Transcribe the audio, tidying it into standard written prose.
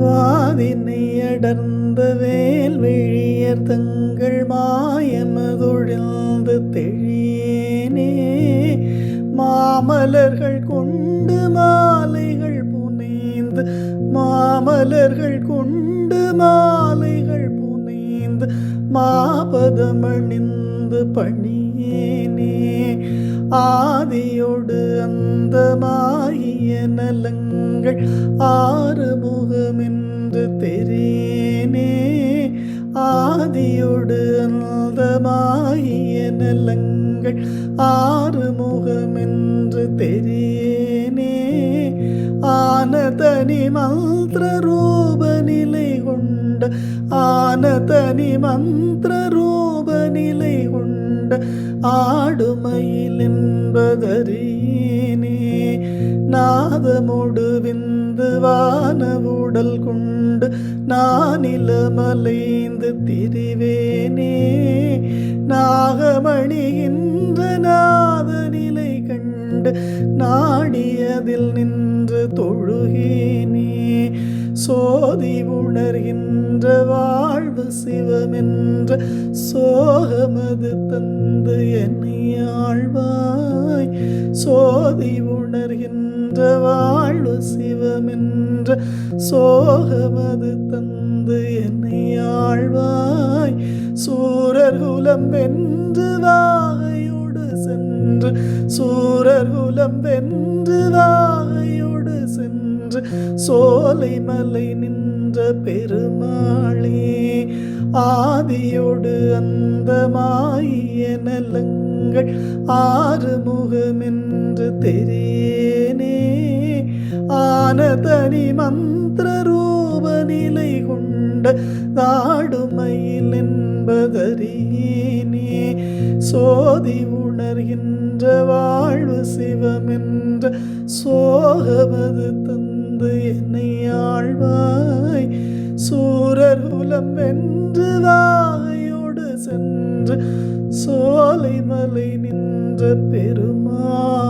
வாதினை அடர்ந்த வேல்விழியர் தங்கள் மாயமதொழிந்து தெழியேனே. மாமலர்கள் கொண்டு மாலைகள் புனைந்து மாமலர்கள் கொண்டு மாலைகள் புனைந்து மாபதமணிந்து பணியேனே. ஆதியோடு அந்தமாகிய நலங்கள் ஆறுமுகமென்று தெரியினே. ஆதியோடு அந்தமாகிய நலங்கள் ஆறுமுகமென்று தெரியினே. ஆன தனி மந்திர ரூப நிலை கொண்ட ஆன தனி மந்திர ரூப நிலை கொண்ட ஆடுமயில் என்பதறியேனே. நாதமோடு விந்து வானவுடல் கொண்டு நானிலமலைந்து திரிவேனே. நாகமணிகின்ற நாத நிலை கண்டு நாடியதில் நின்று தொழுகேனே. சோதி உணர்கின்ற வாழ்வு சிவமென்ற சோகமது தந்து என்னை ஆழ்வாய். சோதி உணர்கின்ற வாழ்வு சிவமென்ற சோகமது தந்து என்னை ஆழ்வாய். சூரர் குலம் வென்று வாகையோடு சென்று சூரர் குலம் வென்று வாகையோடு சென்று சோலை மலை நின்ற பெருமாளே. ஆதியோடு அந்தமாகிய நலங்கள் ஆறுமுகமென்று தெரியினே. ஆன தனி மந்திர ரூப நிலை கொண்ட தாடுமயில் என்பதறியேனே. சோதி உணர்கின்ற வாழ்வு சிவமென்ற சோகமது தந்து என்னை ஆழ்வாய். சூரர் குலம் வென்று வாகையோடு சென்று சோலை மலை நின்ற பெருமாள்.